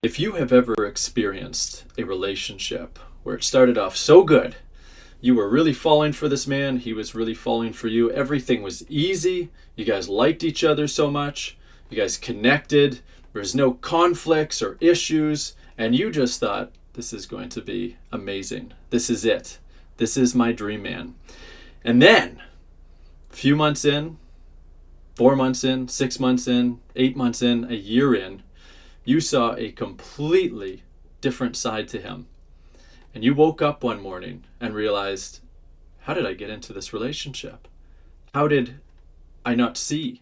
If you have ever experienced a relationship where it started off so good, you were really falling for this man, he was really falling for you, everything was easy, you guys liked each other so much, you guys connected, there's no conflicts or issues, and you just thought, this is going to be amazing. This is it. This is my dream man. And then, a few months in, 4 months in, 6 months in, 8 months in, a year in, you saw a completely different side to him. And you woke up one morning and realized, how did I get into this relationship? How did I not see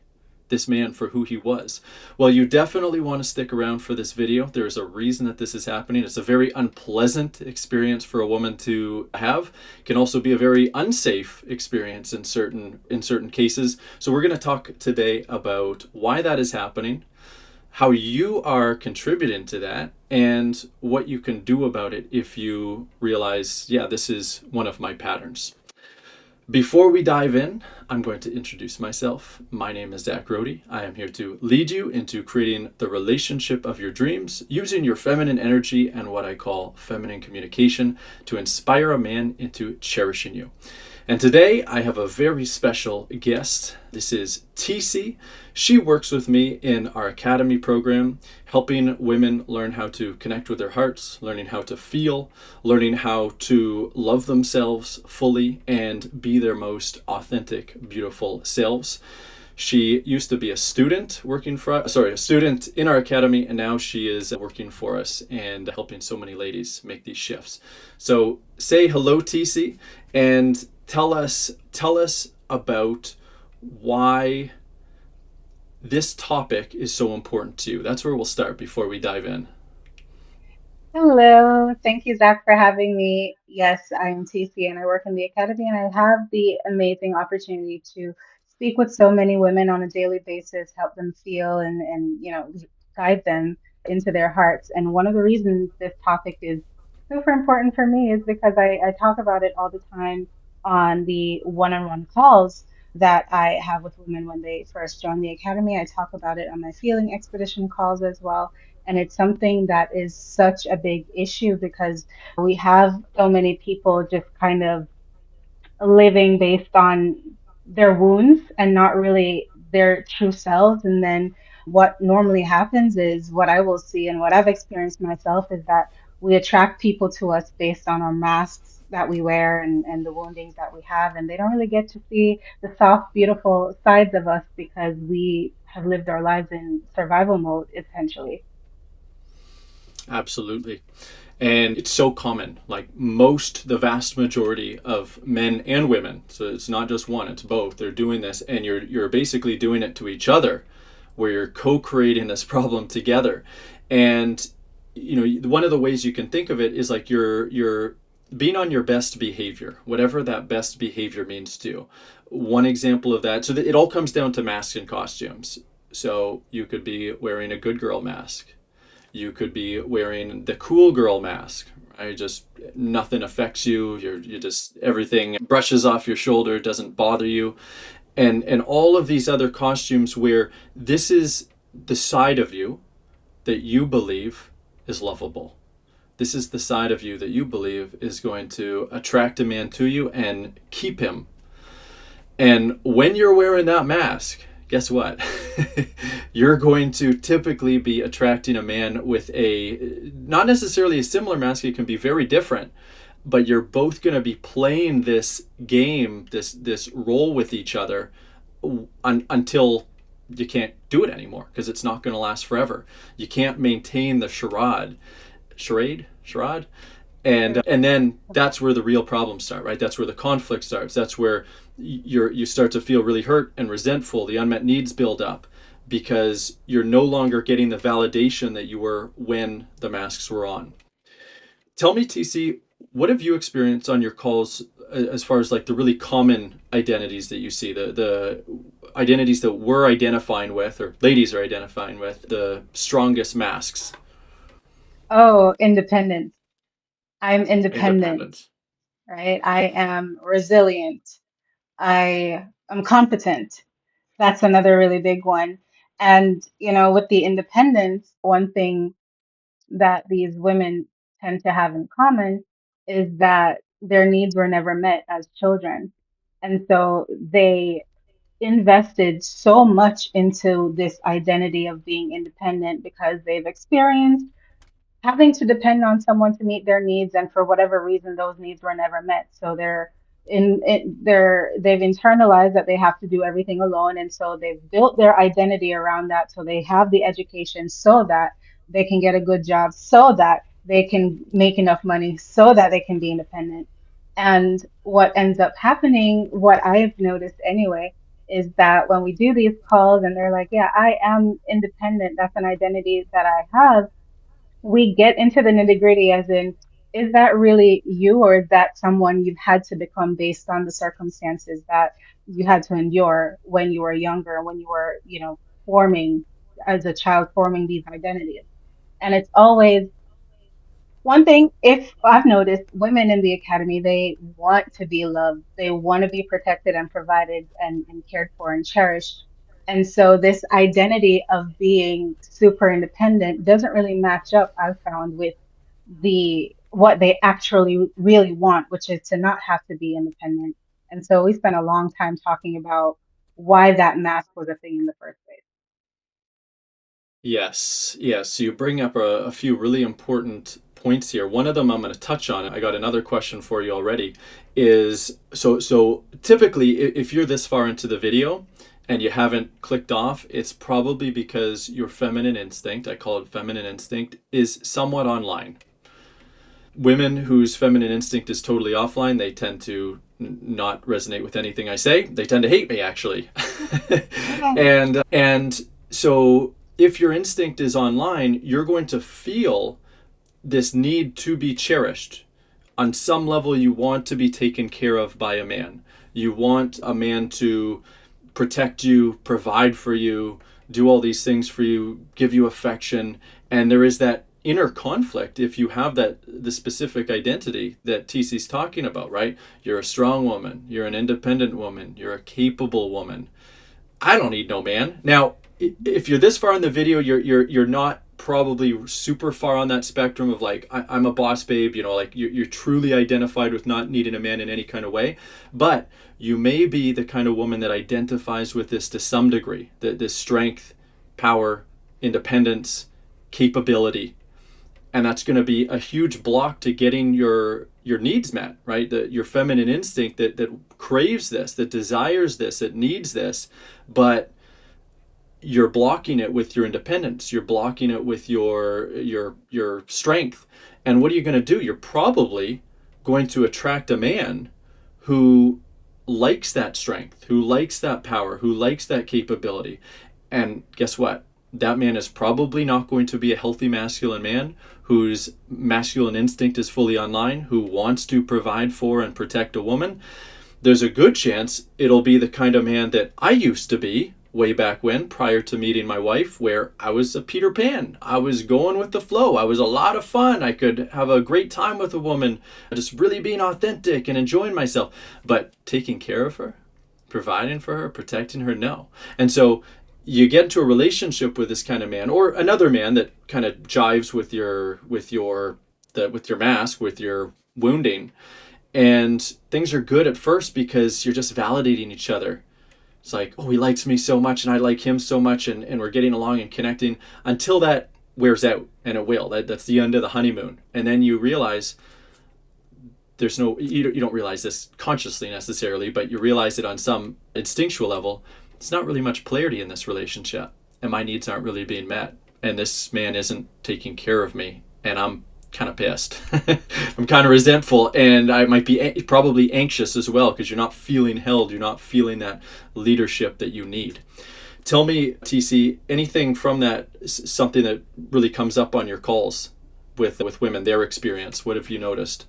this man for who he was? Well, you definitely want to stick around for this video. There is a reason that this is happening. It's a very unpleasant experience for a woman to have. It can also be a very unsafe experience in certain cases. So we're going to talk today about why that is happening, how you are contributing to that, and what you can do about it if you realize, yeah, this is one of my patterns. Before we dive in, I'm going to introduce myself. My name is Zach Rohde. I am here to lead you into creating the relationship of your dreams using your feminine energy and what I call feminine communication to inspire a man into cherishing you. And today I have a very special guest. This is TC. She works with me in our Academy program, helping women learn how to connect with their hearts, learning how to feel, learning how to love themselves fully and be their most authentic, beautiful selves. She used to be a student a student in our academy, and now she is working for us and helping so many ladies make these shifts. So say hello, TC, and tell us about why this topic is so important to you. That's where we'll start before we dive in. Hello, thank you, Zach, for having me. Yes, I'm TC and I work in the academy, and I have the amazing opportunity to speak with so many women on a daily basis, help them feel and guide them into their hearts. And one of the reasons this topic is super important for me is because I talk about it all the time on the one-on-one calls that I have with women when they first join the academy. I talk about it on my feeling expedition calls as well, and it's something that is such a big issue because we have so many people just kind of living based on their wounds and not really their true selves. And then what normally happens is what I will see and what I've experienced myself is that we attract people to us based on our masks that we wear and the woundings that we have. And they don't really get to see the soft, beautiful sides of us because we have lived our lives in survival mode, essentially. Absolutely. And it's so common. Like the vast majority of men and women, so it's not just one, it's both. They're doing this, and you're basically doing it to each other, where you're co-creating this problem together. And one of the ways you can think of it is like you're being on your best behavior, whatever that best behavior means to you. One example of that, so that it all comes down to masks and costumes. So you could be wearing a good girl mask, you could be wearing the cool girl mask. I just nothing affects you. You just everything brushes off your shoulder, doesn't bother you, and all of these other costumes where this is the side of you that you believe is lovable. This is the side of you that you believe is going to attract a man to you and keep him. And when you're wearing that mask, guess what? You're going to typically be attracting a man with a not necessarily a similar mask, it can be very different, but you're both going to be playing this game, this role with each other until you can't do it anymore because it's not going to last forever. You can't maintain the charade, and then that's where the real problems start, right? That's where the conflict starts. That's where you start to feel really hurt and resentful. The unmet needs build up because you're no longer getting the validation that you were when the masks were on. Tell me, TC, what have you experienced on your calls as far as like the really common identities that you see, the identities that we're identifying with or ladies are identifying with, the strongest masks? Oh, independence. I'm independent, Independence. right? I am resilient. I am competent. That's another really big one. And, with the independence, one thing that these women tend to have in common is that their needs were never met as children. And so they invested so much into this identity of being independent because they've experienced having to depend on someone to meet their needs, and for whatever reason those needs were never met, so they've internalized that they have to do everything alone, and so they've built their identity around that, so they have the education so that they can get a good job, so that they can make enough money, so that they can be independent. And what ends up happening, what I've noticed anyway, is that when we do these calls and they're like, yeah, I am independent, that's an identity that I have, we get into the nitty gritty, as in, is that really you, or is that someone you've had to become based on the circumstances that you had to endure when you were younger, when you were, forming as a child, forming these identities? And it's always one thing, if I've noticed, women in the academy, they want to be loved. They want to be protected and provided and cared for and cherished. And so this identity of being super independent doesn't really match up, I've found, with the what they actually really want, which is to not have to be independent. And so we spent a long time talking about why that mask was a thing in the first place. Yes, yes. So you bring up a few really important points here. One of them I'm going to touch on. I got another question for you already. Is so typically if you're this far into the video and you haven't clicked off, it's probably because your feminine instinct, I call it feminine instinct, is somewhat online. Women whose feminine instinct is totally offline, they tend to not resonate with anything I say. They tend to hate me, actually. Okay. And so if your instinct is online, you're going to feel this need to be cherished. On some level, you want to be taken care of by a man. You want a man to protect you, provide for you, do all these things for you, give you affection. And there is that inner conflict if you have that the specific identity that TC's talking about, right? You're a strong woman, you're an independent woman, you're a capable woman. I don't need no man. Now, if you're this far in the video, you're not probably super far on that spectrum of like I'm a boss babe, like you're truly identified with not needing a man in any kind of way. But you may be the kind of woman that identifies with this to some degree, this strength, power, independence, capability, and that's going to be a huge block to getting your needs met, right? Your feminine instinct that craves this, that desires this, that needs this, but you're blocking it with your independence, you're blocking it with your strength. And what are you going to do? You're probably going to attract a man who likes that strength, who likes that power, who likes that capability. And guess what? That man is probably not going to be a healthy masculine man whose masculine instinct is fully online, who wants to provide for and protect a woman. There's a good chance it'll be the kind of man that I used to be way back when, prior to meeting my wife, where I was a Peter Pan. I was going with the flow. I was a lot of fun. I could have a great time with a woman, just really being authentic and enjoying myself. But taking care of her, providing for her, protecting her, no. And so you get into a relationship with this kind of man or another man that kind of jives with your mask, with your wounding, and things are good at first because you're just validating each other. It's like, oh, he likes me so much and I like him so much, and we're getting along and connecting until that wears out, and it will. That's the end of the honeymoon. And then you realize there's no, you don't realize this consciously necessarily, but you realize it on some instinctual level. It's not really much clarity in this relationship, and my needs aren't really being met. And this man isn't taking care of me, and I'm kind of pissed. I'm kind of resentful, and I might be probably anxious as well because you're not feeling held. You're not feeling that leadership that you need. Tell me, TC, anything from that, something that really comes up on your calls with women, their experience. What have you noticed?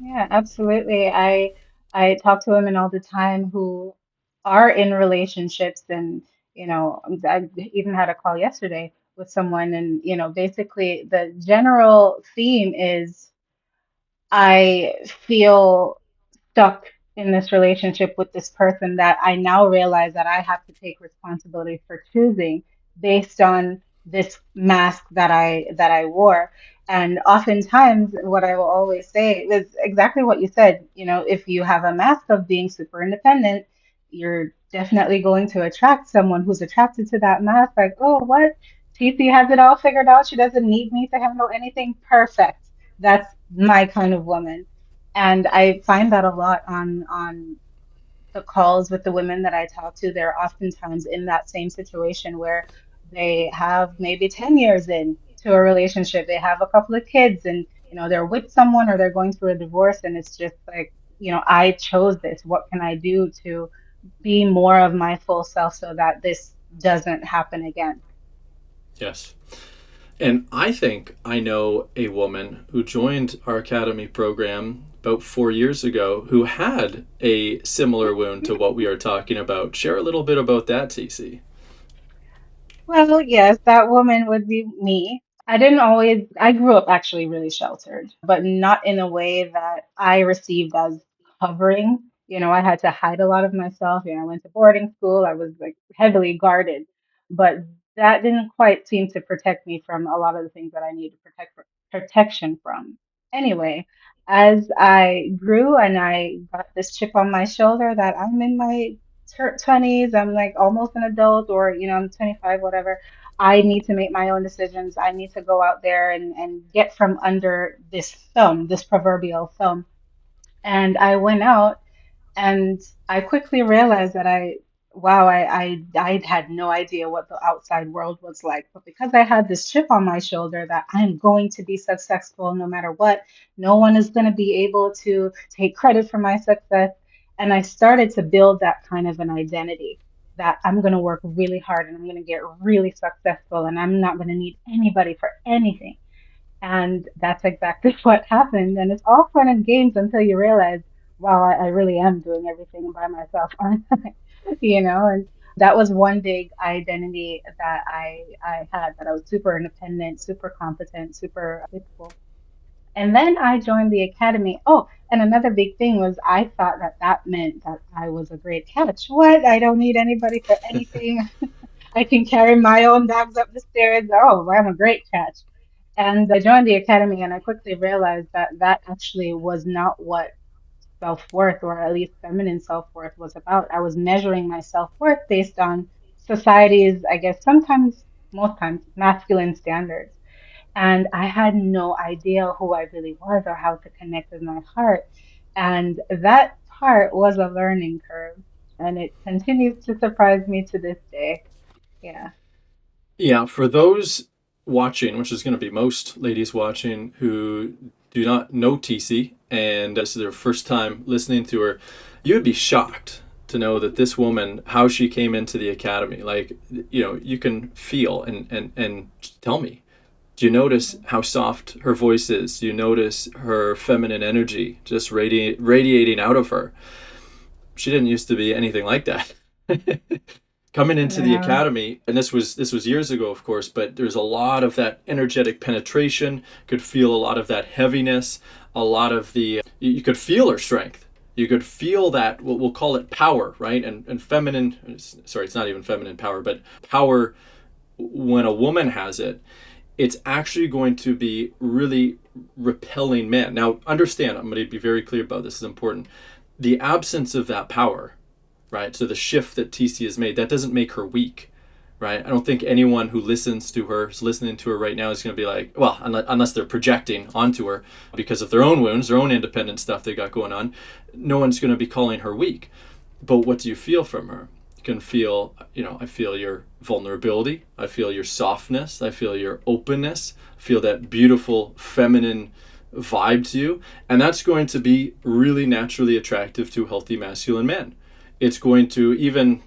Yeah, absolutely. I talk to women all the time who are in relationships, and I even had a call yesterday with someone, and basically the general theme is I feel stuck in this relationship with this person that I now realize that I have to take responsibility for choosing based on this mask that I wore. And oftentimes, what I will always say is exactly what you said. You know, if you have a mask of being super independent, you're definitely going to attract someone who's attracted to that mask. Like, oh, what? TC has it all figured out. She doesn't need me to handle anything. Perfect. That's my kind of woman. And I find that a lot on the calls with the women that I talk to. They're oftentimes in that same situation where they have maybe 10 years in to a relationship. They have a couple of kids and, you know, they're with someone or they're going through a divorce. And it's just like, you know, I chose this. What can I do to be more of my full self so that this doesn't happen again? Yes. And I think I know a woman who joined our academy program about 4 years ago who had a similar wound to what we are talking about. Share a little bit about that, TC. Well, yes, that woman would be me. I grew up actually really sheltered, but not in a way that I received as covering. You know, I had to hide a lot of myself. You know, I went to boarding school. I was like heavily guarded, but that didn't quite seem to protect me from a lot of the things that I needed protection from. Anyway, as I grew and I got this chip on my shoulder that I'm in my 20s, I'm like almost an adult, or, you know, I'm 25, whatever. I need to make my own decisions. I need to go out there and get from under this thumb, this proverbial thumb. And I went out and I quickly realized that wow, I had no idea what the outside world was like. But because I had this chip on my shoulder that I'm going to be successful no matter what, no one is going to be able to take credit for my success. And I started to build that kind of an identity that I'm going to work really hard and I'm going to get really successful and I'm not going to need anybody for anything. And that's exactly what happened. And it's all fun and games until you realize, wow, I really am doing everything by myself, aren't I? You know, and that was one big identity that I had, that I was super independent, super competent, super capable. And then I joined the academy. Oh, and another big thing was I thought that that meant that I was a great catch. What? I don't need anybody for anything. I can carry my own bags up the stairs. Oh, I'm a great catch. And I joined the academy and I quickly realized that that actually was not what self-worth, or at least feminine self-worth, was about. I was measuring my self-worth based on society's, I guess sometimes, most times, masculine standards. And I had no idea who I really was or how to connect with my heart. And that part was a learning curve. And it continues to surprise me to this day. Yeah. Yeah, for those watching, which is going to be most ladies watching who do not know TC and this is their first time listening to her, you would be shocked to know that this woman, how she came into the academy. Like, you know, you can feel and tell me, do you notice how soft her voice is? Do you notice her feminine energy just radiating out of her? She didn't used to be anything like that. Coming into the Yeah. academy, and this was years ago, of course, but there's a lot of that energetic penetration. Could feel a lot of that heaviness, a lot of the you could feel her strength. You could feel that, we'll call it power, right? And feminine, sorry, it's not even feminine power, but power, when a woman has it, it's actually going to be really repelling men. Now, understand, I'm going to be very clear about this, is important. The absence of that power, right? So the shift that TC has made, that doesn't make her weak, right? I don't think anyone who listens to her, is listening to her right now, is going to be like, well, unless they're projecting onto her because of their own wounds, their own independent stuff they got going on, no one's going to be calling her weak. But what do you feel from her? You can feel, I feel your vulnerability. I feel your softness. I feel your openness. I feel that beautiful feminine vibe to you. And that's going to be really naturally attractive to healthy masculine men. It's going to, even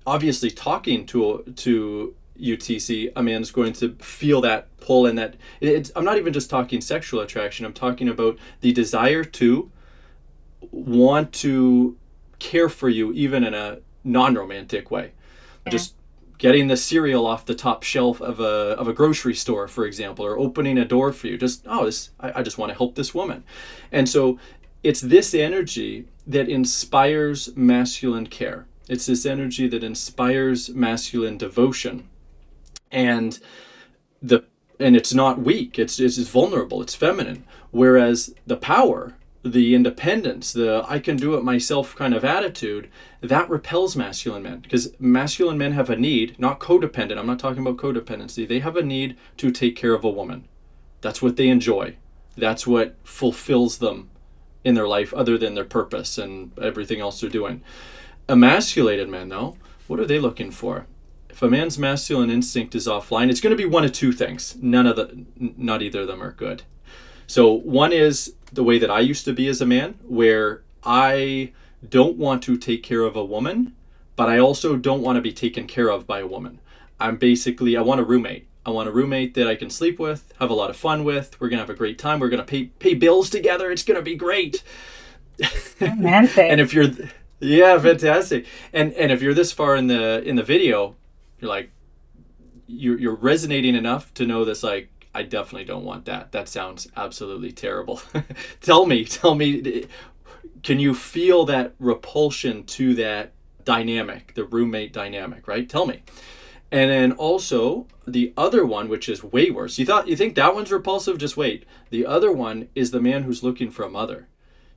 obviously talking to UTC, a man's going to feel that pull, and that I'm not even just talking sexual attraction. I'm talking about the desire to want to care for you, even in a non-romantic way. Yeah. Just getting the cereal off the top shelf of a grocery store, for example, or opening a door for you. Just, oh, this, I just want to help this woman. And so it's this energy that inspires masculine care. It's this energy that inspires masculine devotion. And the and it's not weak, it's vulnerable, it's feminine. Whereas the power, the independence, the I can do it myself kind of attitude, that repels masculine men, because masculine men have a need, not codependent, I'm not talking about codependency, they have a need to take care of a woman. That's what they enjoy. That's what fulfills them in their life, other than their purpose and everything else they're doing. Emasculated men, though, what are they looking for? If a man's masculine instinct is offline, it's going to be one of two things. Not either of them are good. So one is the way that I used to be as a man, where I don't want to take care of a woman, but I also don't want to be taken care of by a woman. I want a roommate. I want a roommate that I can sleep with, have a lot of fun with. We're gonna have a great time. We're gonna pay bills together. It's gonna be great. And Romantic. if you're, yeah, fantastic. And if you're this far in the video, you're like, you're resonating enough to know this. Like, I definitely don't want that. That sounds absolutely terrible. Tell me, can you feel that repulsion to that dynamic, the roommate dynamic, right? Tell me. And then also the other one, which is way worse. You think that one's repulsive? Just wait. The other one is the man who's looking for a mother.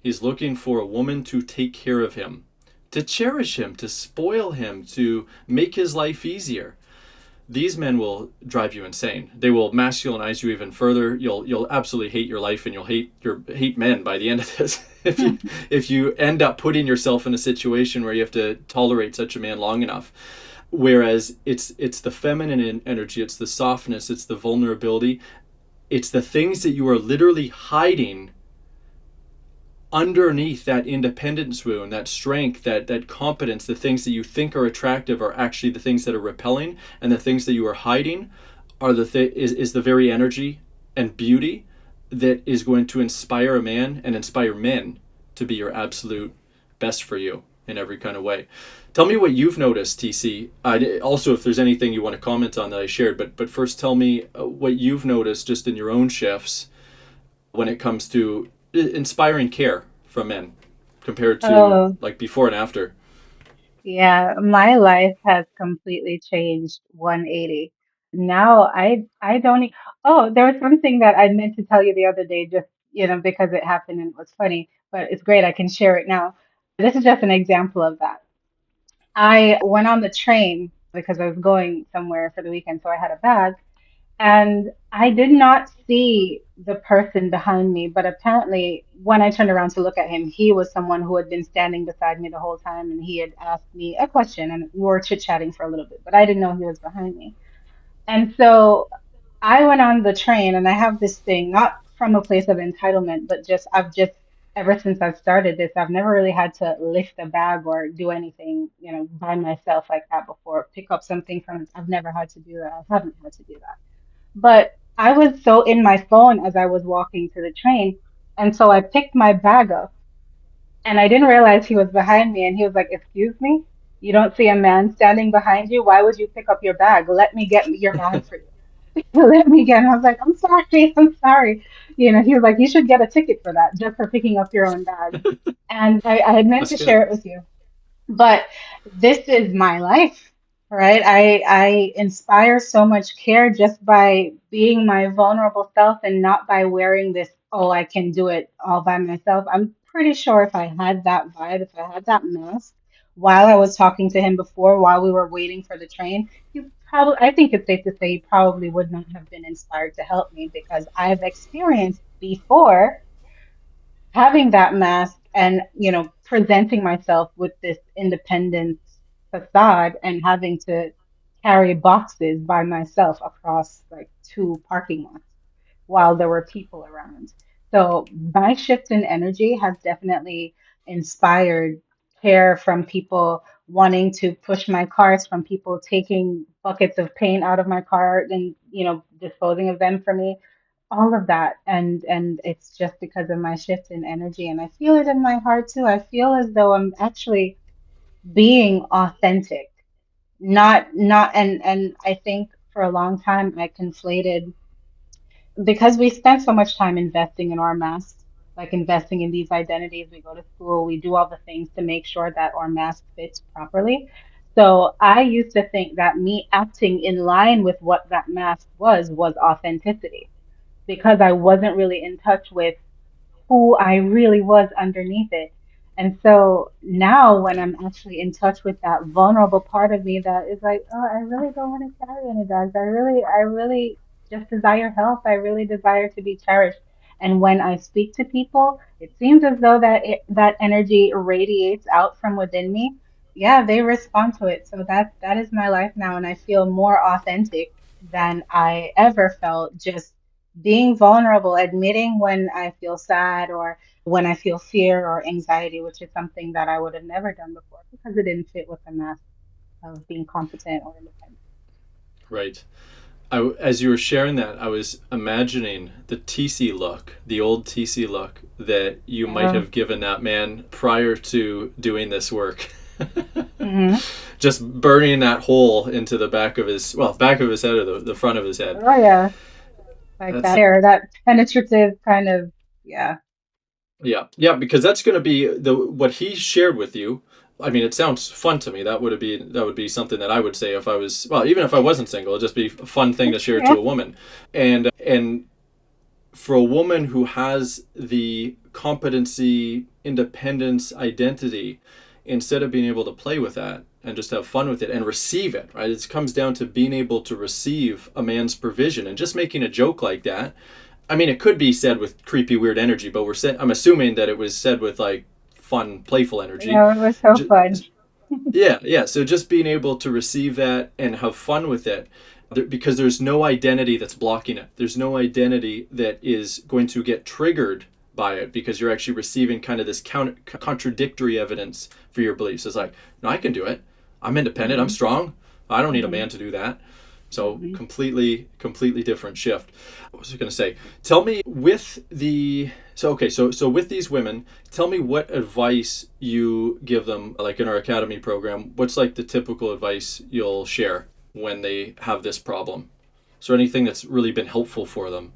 He's looking for a woman to take care of him, to cherish him, to spoil him, to make his life easier. These men will drive you insane. They will masculinize you even further. You'll absolutely hate your life, and hate men by the end of this. If you end up putting yourself in a situation where you have to tolerate such a man long enough. Whereas it's the feminine energy, it's the softness, it's the vulnerability, it's the things that you are literally hiding underneath that independence wound, that strength, that competence. The things that you think are attractive are actually the things that are repelling, and the things that you are hiding are is the very energy and beauty that is going to inspire a man and inspire men to be your absolute best for you in every kind of way. Tell me what you've noticed, TC. Also, if there's anything you want to comment on that I shared, but first tell me what you've noticed just in your own shifts when it comes to inspiring care from men compared to Oh, like before and after. yeah, my life has completely changed 180. Now I don't e oh, there was something that I meant to tell you the other day, just, because it happened and it was funny, but it's great, I can share it now. This is just an example of that. I went on the train because I was going somewhere for the weekend, so I had a bag. And I did not see the person behind me, but apparently, when I turned around to look at him, he was someone who had been standing beside me the whole time, and he had asked me a question, and we were chit-chatting for a little bit, but I didn't know he was behind me. And so I went on the train, and I have this thing, not from a place of entitlement, but ever since I've started this, I've never really had to lift a bag or do anything, by myself like that before, pick up something I've never had to do that. I haven't had to do that. But I was so in my phone as I was walking to the train. And so I picked my bag up and I didn't realize he was behind me. And he was like, "Excuse me? You don't see a man standing behind you? Why would you pick up your bag? Let me get your bag for you." Let me get. And I was like, "I'm sorry. I'm sorry." He was like, "You should get a ticket for that, just for picking up your own bag." And I had meant That's to good. share it with you. But this is my life, right? I inspire so much care just by being my vulnerable self and not by wearing this, oh, I can do it all by myself. I'm pretty sure if I had that vibe, if I had that mask while I was talking to him before, while we were waiting for the train, I think it's safe to say he probably would not have been inspired to help me because I've experienced before having that mask and presenting myself with this independent facade and having to carry boxes by myself across like two parking lots while there were people around. So my shift in energy has definitely inspired care from people wanting to push my cars, from people taking buckets of paint out of my car and disposing of them for me, all of that. And it's just because of my shift in energy, and I feel it in my heart too. I feel as though I'm actually being authentic, not and I think for a long time I conflated, because we spend so much time investing in our masks, like investing in these identities. We go to school, we do all the things to make sure that our mask fits properly. So I used to think that me acting in line with what that mask was authenticity because I wasn't really in touch with who I really was underneath it. And so now when I'm actually in touch with that vulnerable part of me that is like, oh, I really don't want to carry any bags. I really just desire help. I really desire to be cherished. And when I speak to people, it seems as though that energy radiates out from within me. Yeah, they respond to it. So that is my life now, and I feel more authentic than I ever felt just being vulnerable, admitting when I feel sad or when I feel fear or anxiety, which is something that I would have never done before because it didn't fit with the mask of being competent or independent. Right. As you were sharing that, I was imagining the TC look, the old TC look that you might Yeah. have given that man prior to doing this work. Hmm. Just burning that hole into the back of his, well, back of his head or the front of his head. Oh yeah, like that That's, hair, that penetrative kind of, yeah. yeah, yeah, because that's going to be the what he shared with you. I mean, it sounds fun to me. That would be something that I would say if I was, well, even if I wasn't single, it'd just be a fun thing to share Yeah. to a woman. And for a woman who has the competency, independence, identity, instead of being able to play with that and just have fun with it and receive it, right? It comes down to being able to receive a man's provision and just making a joke like that. I mean, it could be said with creepy, weird energy, but I'm assuming that it was said with like fun, playful energy. Yeah, it was so fun. Yeah, yeah. So just being able to receive that and have fun with it, because there's no identity that's blocking it. There's no identity that is going to get triggered by it because you're actually receiving kind of this contradictory evidence for your beliefs. It's like, no, I can do it. I'm independent. I'm Hmm. strong. I don't need a Hmm. man to do that. So Hmm. completely different shift. What was I going to say? Tell me with the so okay so with these women, tell me what advice you give them like in our academy program. What's like the typical advice you'll share when they have this problem? Is there anything that's really been helpful for them?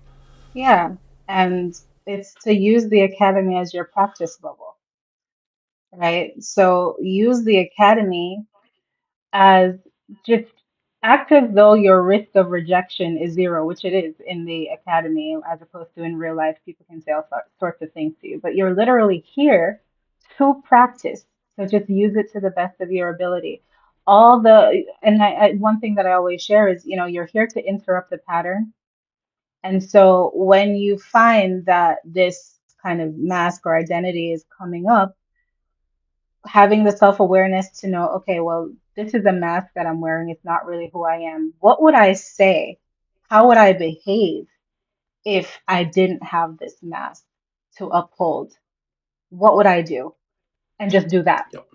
Yeah, and it's to use the academy as your practice bubble, right? So use the academy as just act as though your risk of rejection is zero, which it is in the academy, as opposed to in real life. People can say all sorts of things to you, but you're literally here to practice. So just use it to the best of your ability. One thing that I always share is, you're here to interrupt the pattern. And so when you find that this kind of mask or identity is coming up, having the self-awareness to know, okay, well, this is a mask that I'm wearing. It's not really who I am. What would I say? How would I behave if I didn't have this mask to uphold? What would I do? And just do that. Yep.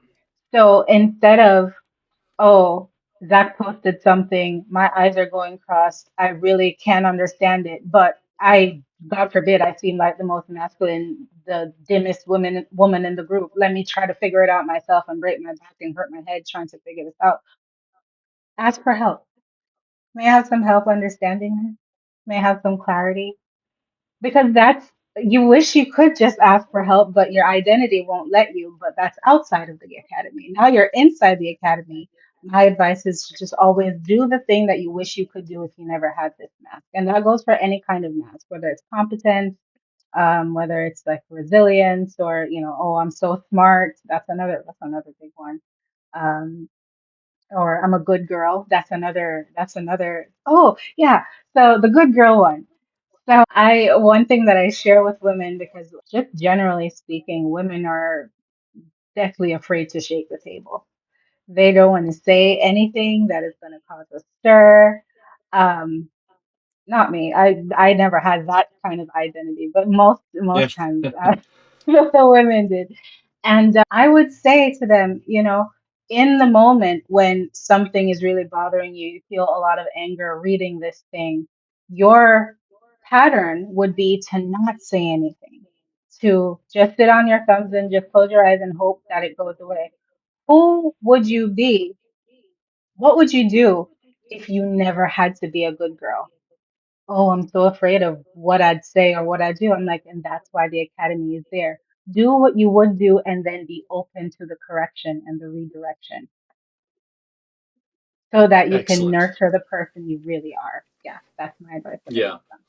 So instead of, oh, Zach posted something, my eyes are going crossed. I really can't understand it, but God forbid, I seem like the most masculine, the dimmest woman in the group. Let me try to figure it out myself and break my back and hurt my head trying to figure this out. Ask for help. May I have some help understanding this? May I have some clarity? Because you wish you could just ask for help, but your identity won't let you. But that's outside of the academy. Now you're inside the academy. My advice is to just always do the thing that you wish you could do if you never had this mask. And that goes for any kind of mask, whether it's competence, whether it's like resilience or, oh, I'm so smart. That's another big one. Um, or I'm a good girl. That's another. Oh, yeah. So the good girl one. One thing that I share with women, because just generally speaking, women are deathly afraid to shake the table. They don't want to say anything that is going to cause a stir. Um, Not me. I never had that kind of identity, but most Yeah. times the women did. And I would say to them, in the moment when something is really bothering you, you feel a lot of anger reading this thing, your pattern would be to not say anything, to just sit on your thumbs and just close your eyes and hope that it goes away. Who would you be? What would you do if you never had to be a good girl? Oh, I'm so afraid of what I'd say or what I do. I'm like, and that's why the academy is there. Do what you would do and then be open to the correction and the redirection. so that you can Excellent. nurture the person you really are. Yeah, that's my advice that I Yeah. give them.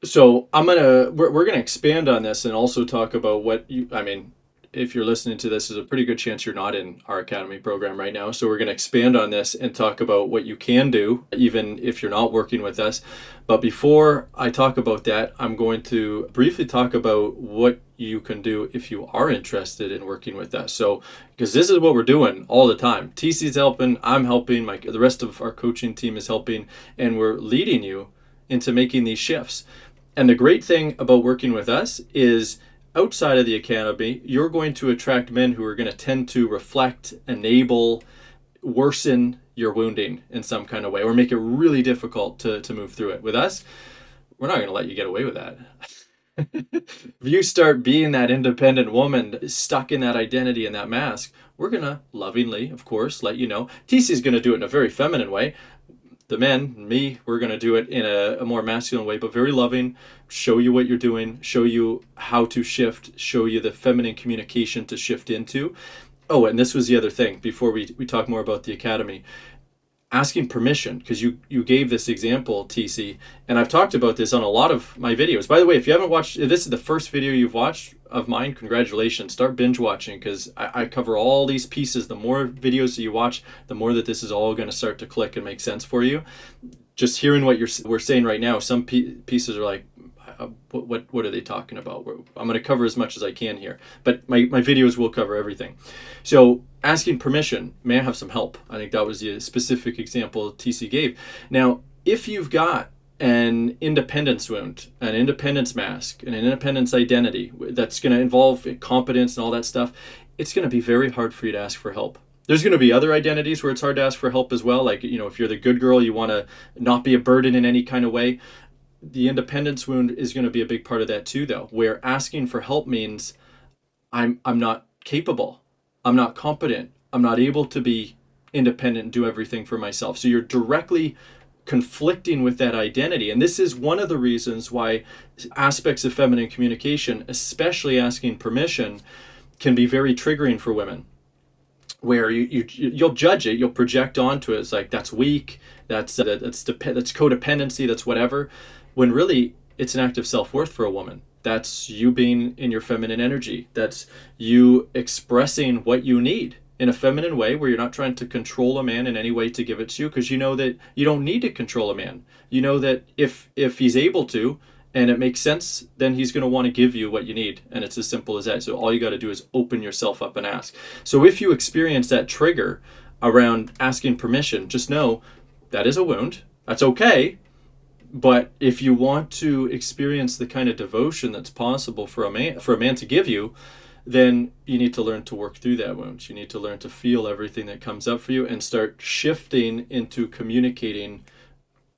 So we're gonna expand on this and also talk about what you, I mean, if you're listening to this, there's a pretty good chance you're not in our academy program right now. So we're gonna expand on this and talk about what you can do, even if you're not working with us. But before I talk about that, I'm going to briefly talk about what you can do if you are interested in working with us. So, because this is what we're doing all the time. TC's helping, I'm helping, the rest of our coaching team is helping, and we're leading you into making these shifts. And the great thing about working with us is outside of the academy, you're going to attract men who are going to tend to reflect, enable, worsen your wounding in some kind of way, or make it really difficult to move through it. With us, we're not going to let you get away with that. If you start being that independent woman stuck in that identity and that mask, we're going to lovingly, of course, let you know. TC's going to do it in a very feminine way. The men, me, we're going to do it in a more masculine way, but very loving, show you what you're doing, show you how to shift, show you the feminine communication to shift into. Oh, and this was the other thing before we talk more about the academy. Asking permission, because you gave this example, TC, and I've talked about this on a lot of my videos. By the way, if you haven't watched, if this is the first video you've watched of mine, congratulations. Start binge watching, because I cover all these pieces. The more videos that you watch, the more that this is all going to start to click and make sense for you. Just hearing what we're saying right now, some pieces are like, what are they talking about? I'm going to cover as much as I can here, but my videos will cover everything. So asking permission, may I have some help? I think that was the specific example TC gave. Now, if you've got an independence wound, an independence mask, and an independence identity that's going to involve competence and all that stuff, it's going to be very hard for you to ask for help. There's going to be other identities where it's hard to ask for help as well. Like, if you're the good girl, you want to not be a burden in any kind of way. The independence wound is going to be a big part of that too, though, where asking for help means I'm not capable, I'm not competent, I'm not able to be independent and do everything for myself. So you're directly conflicting with that identity. And this is one of the reasons why aspects of feminine communication, especially asking permission, can be very triggering for women, where you'll judge it, you'll project onto it. It's like, that's weak, that's codependency, that's whatever, when really it's an act of self-worth for a woman. That's you being in your feminine energy. That's you expressing what you need in a feminine way, where you're not trying to control a man in any way to give it to you, because you know that you don't need to control a man. You know that if he's able to, and it makes sense, then he's going to want to give you what you need. And it's as simple as that. So all you got to do is open yourself up and ask. So if you experience that trigger around asking permission, just know that is a wound. That's okay. But if you want to experience the kind of devotion that's possible for a man to give you, then you need to learn to work through that wound. You need to learn to feel everything that comes up for you and start shifting into communicating,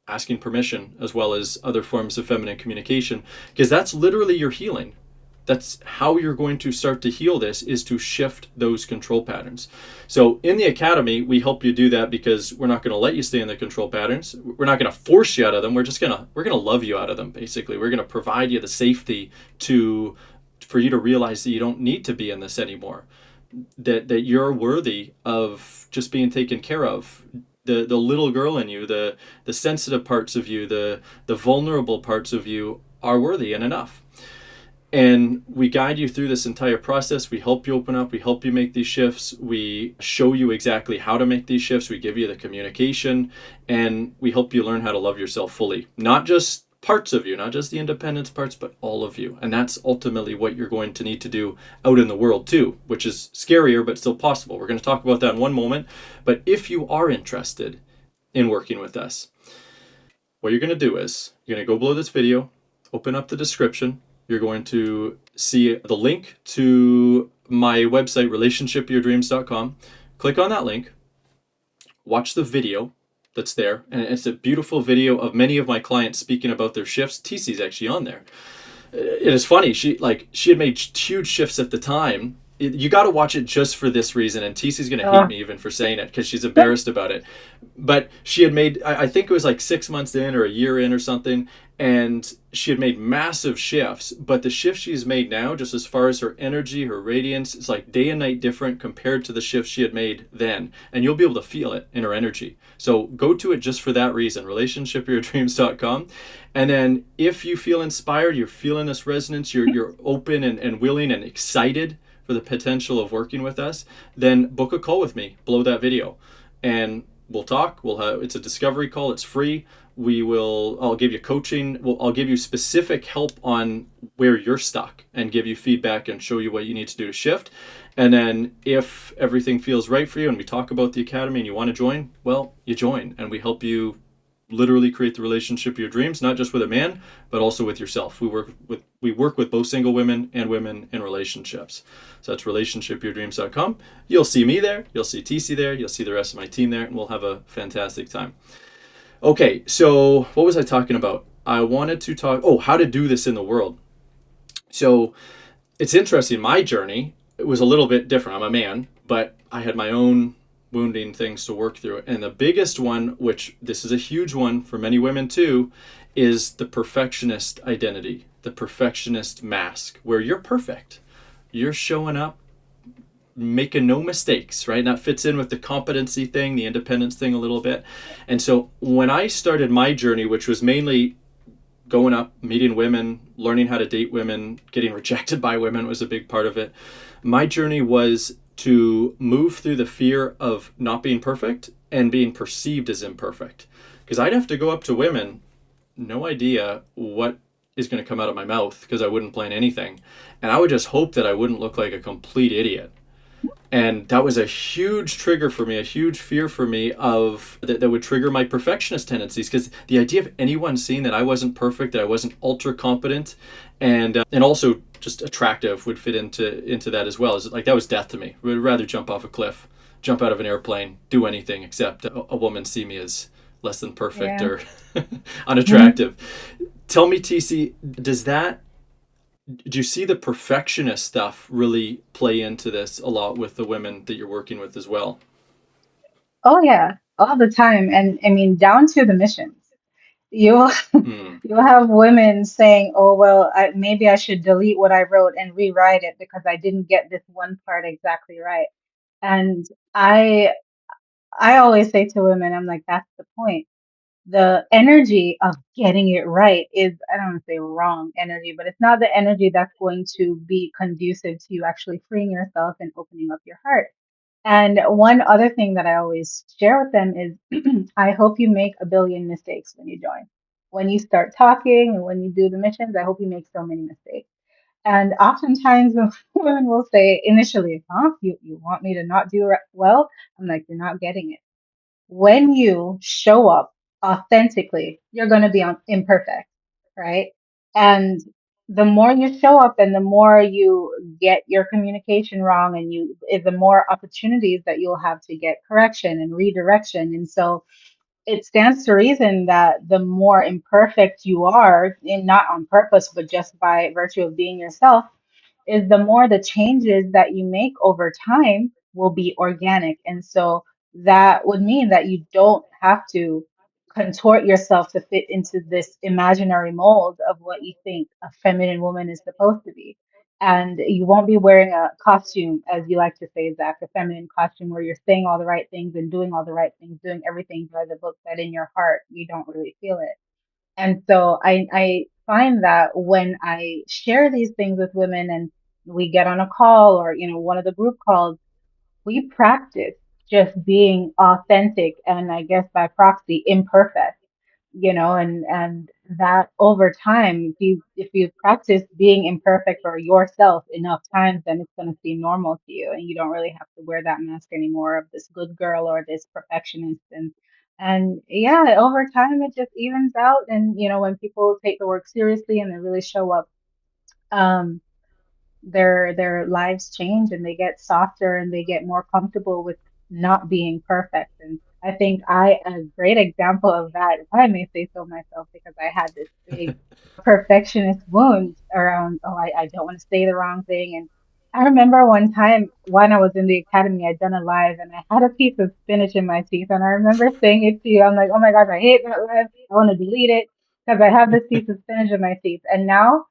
asking permission, as well as other forms of feminine communication, because that's literally your healing. That's how you're going to start to heal this, is to shift those control patterns. So in the academy, we help you do that, because we're not going to let you stay in the control patterns. We're not going to force you out of them. We're going to love you out of them, basically. We're going to provide you the safety for you to realize that you don't need to be in this anymore. That you're worthy of just being taken care of. The little girl in you, the sensitive parts of you, the vulnerable parts of you are worthy and enough. And we guide you through this entire process. We help you open up. We help you make these shifts. We show you exactly how to make these shifts. We give you the communication, and we help you learn how to love yourself fully. Not just parts of you, not just the independence parts, but all of you. And that's ultimately what you're going to need to do out in the world too, which is scarier, but still possible. We're going to talk about that in one moment. But if you are interested in working with us, what you're going to do is you're going to go below this video, open up the description. You're going to see the link to my website, relationshipyourdreams.com. Click on that link, watch the video that's there, and it's a beautiful video of many of my clients speaking about their shifts. TC's actually on there. It is funny, she had made huge shifts at the time You got to watch it just for this reason. And TC's going to hate Oh, me even for saying it because she's embarrassed about it. But she had made, I think it was like 6 months in or a year in or something, and she had made massive shifts. But the shift she's made now, just as far as her energy, her radiance, it's like day and night different compared to the shifts she had made then. And you'll be able to feel it in her energy. So go to it just for that reason, relationshipyourdreams.com. And then if you feel inspired, you're feeling this resonance, you're open and willing and excited for the potential of working with us, then book a call with me below that video. And we'll talk. We'll have, it's a discovery call. It's free. I'll give you coaching. I'll give you specific help on where you're stuck and give you feedback and show you what you need to do to shift. And then if everything feels right for you and we talk about the academy and you want to join, well, you join and we help you literally create the relationship of your dreams, not just with a man, but also with yourself. We work with both single women and women in relationships. So that's relationshipyourdreams.com. You'll see me there, you'll see TC there, you'll see the rest of my team there, and we'll have a fantastic time. Okay, so what was I talking about? I wanted to talk, how to do this in the world. So it's interesting. My journey, it was a little bit different. I'm a man, but I had my own wounding things to work through. And the biggest one, which this is a huge one for many women too, is the perfectionist identity, the perfectionist mask, where you're perfect. You're showing up, making no mistakes, right? And that fits in with the competency thing, the independence thing a little bit. And so when I started my journey, which was mainly going up, meeting women, learning how to date women, getting rejected by women was a big part of it. My journey was to move through the fear of not being perfect and being perceived as imperfect. Because I'd have to go up to women, no idea what is going to come out of my mouth because I wouldn't plan anything. And I would just hope that I wouldn't look like a complete idiot. And that was a huge trigger for me, a huge fear for me of that would trigger my perfectionist tendencies, because the idea of anyone seeing that I wasn't perfect, that I wasn't ultra competent, and also just attractive would fit into that as well. Is like that was death to me. I would rather jump off a cliff, jump out of an airplane, do anything except a woman see me as less than perfect yeah. or unattractive. Tell me, TC, do you see the perfectionist stuff really play into this a lot with the women that you're working with as well? Oh yeah, all the time. And I mean, down to the missions. You'll Hmm. you'll have women saying, "Oh well, maybe I should delete what I wrote and rewrite it because I didn't get this one part exactly right." And I I always say to women, I'm like, "That's the point. The energy of getting it right is, I don't want to say wrong energy, but it's not the energy that's going to be conducive to you actually freeing yourself and opening up your heart." And one other thing that I always share with them is I hope you make a billion mistakes when you join. When you start talking and when you do the missions, I hope you make so many mistakes. And oftentimes women will say initially, huh? You want me to not do well? I'm like, you're not getting it. When you show up authentically, you're going to be imperfect, right? And the more you show up and the more you get your communication wrong and the more opportunities that you'll have to get correction and redirection. And so it stands to reason that the more imperfect you are, and not on purpose, but just by virtue of being yourself, is the more the changes that you make over time will be organic. And so that would mean that you don't have to contort yourself to fit into this imaginary mold of what you think a feminine woman is supposed to be. And you won't be wearing a costume, as you like to say, Zach, a feminine costume where you're saying all the right things and doing all the right things, doing everything by the book, but in your heart, you don't really feel it. And so I find that when I share these things with women and we get on a call or, one of the group calls, we practice just being authentic and I guess by proxy imperfect, and that over time, if you practice being imperfect or yourself enough times, then it's going to seem normal to you and you don't really have to wear that mask anymore of this good girl or this perfectionist. And yeah, over time it just evens out. And when people take the work seriously and they really show up, um their lives change and they get softer and they get more comfortable with not being perfect. And I think a great example of that, if I may say so myself, because I had this big perfectionist wound around, oh, I don't want to say the wrong thing. I remember one time when I was in the academy, I'd done a live and I had a piece of spinach in my teeth. And I remember saying it to you. I'm like, oh my gosh, I hate that live. I want to delete it because I have this piece of spinach in my teeth. And now,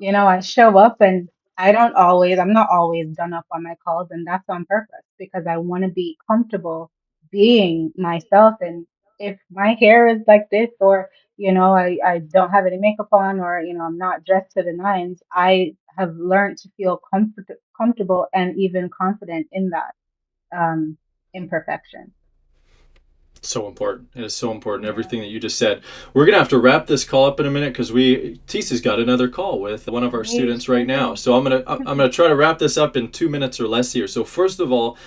I show up and I'm not always done up on my calls. And that's on purpose because I want to be comfortable being myself. And if my hair is like this, or I don't have any makeup on, or I'm not dressed to the nines. I have learned to feel comfortable and even confident in that um, imperfection. So important. It is so important. Yeah. Everything that you just said. We're gonna have to wrap this call up in a minute because Tisa's got another call with one of our We students right sure now. do. So I'm gonna try to wrap this up in 2 minutes or less here. So first of all,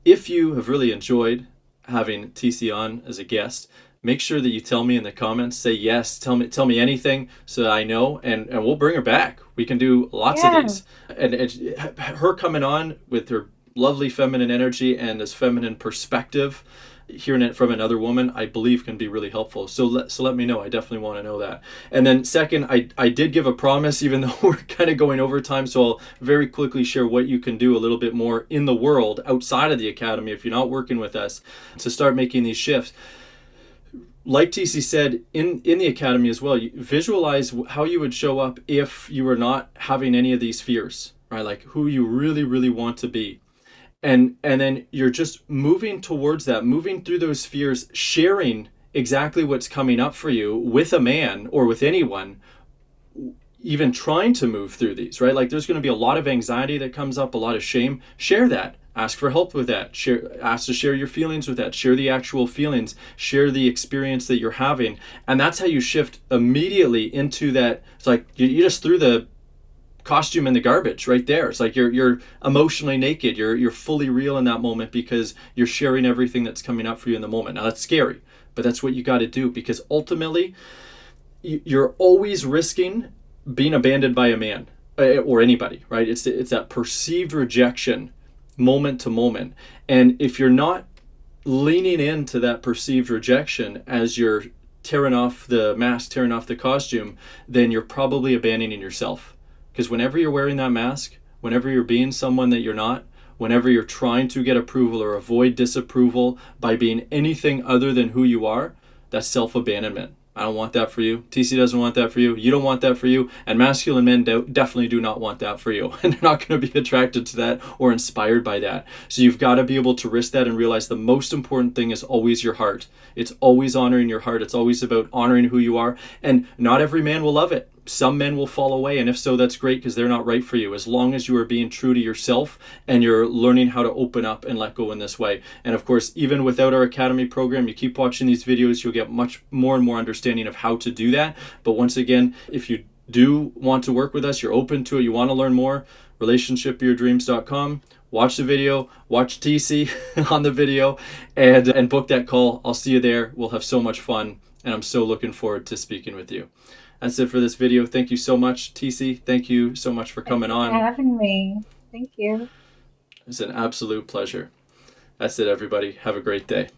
if you have really enjoyed having TC on as a guest, make sure that you tell me in the comments. Say yes. Tell me anything so that I know, and we'll bring her back. We can do lots of Yeah. these. And her coming on with her lovely feminine energy and this feminine perspective, hearing it from another woman, I believe can be really helpful. So let me know. I definitely want to know that. And then second, I did give a promise, even though we're kind of going over time. So I'll very quickly share what you can do a little bit more in the world outside of the academy if you're not working with us to start making these shifts. Like TC said, in the academy as well, you visualize how you would show up if you were not having any of these fears, right? Like who you really, really want to be. And then you're just moving towards that, moving through those fears, sharing exactly what's coming up for you with a man or with anyone, even trying to move through these, right? Like there's going to be a lot of anxiety that comes up, a lot of shame. Share that. Ask for help with that. Ask to share your feelings with that. Share the actual feelings. Share the experience that you're having, and that's how you shift immediately into that. It's like you just threw the costume in the garbage right there. It's like you're emotionally naked. You're fully real in that moment because you're sharing everything that's coming up for you in the moment. Now that's scary, but that's what you got to do because ultimately you're always risking being abandoned by a man or anybody, right? It's that perceived rejection moment to moment. And if you're not leaning into that perceived rejection as you're tearing off the mask, tearing off the costume, then you're probably abandoning yourself. Because whenever you're wearing that mask, whenever you're being someone that you're not, whenever you're trying to get approval or avoid disapproval by being anything other than who you are, that's self abandonment. I don't want that for you. TC doesn't want that for you. You don't want that for you. And masculine men definitely do not want that for you. And they're not going to be attracted to that or inspired by that. So you've got to be able to risk that and realize the most important thing is always your heart. It's always honoring your heart. It's always about honoring who you are. And not every man will love it. Some men will fall away, and if so, that's great because they're not right for you. As long as you are being true to yourself and you're learning how to open up and let go in this way. And of course, even without our academy program, you keep watching these videos, you'll get much more and more understanding of how to do that. But once again, if you do want to work with us, you're open to it, you want to learn more, relationshipyourdreams.com. Watch the video, watch TC on the video, and book that call. I'll see you there. We'll have so much fun, and I'm so looking forward to speaking with you. That's it for this video. Thank you so much, TC. Thank you so much for Thank coming you for on. having me. Thank you. It's an absolute pleasure. That's it, everybody. Have a great day.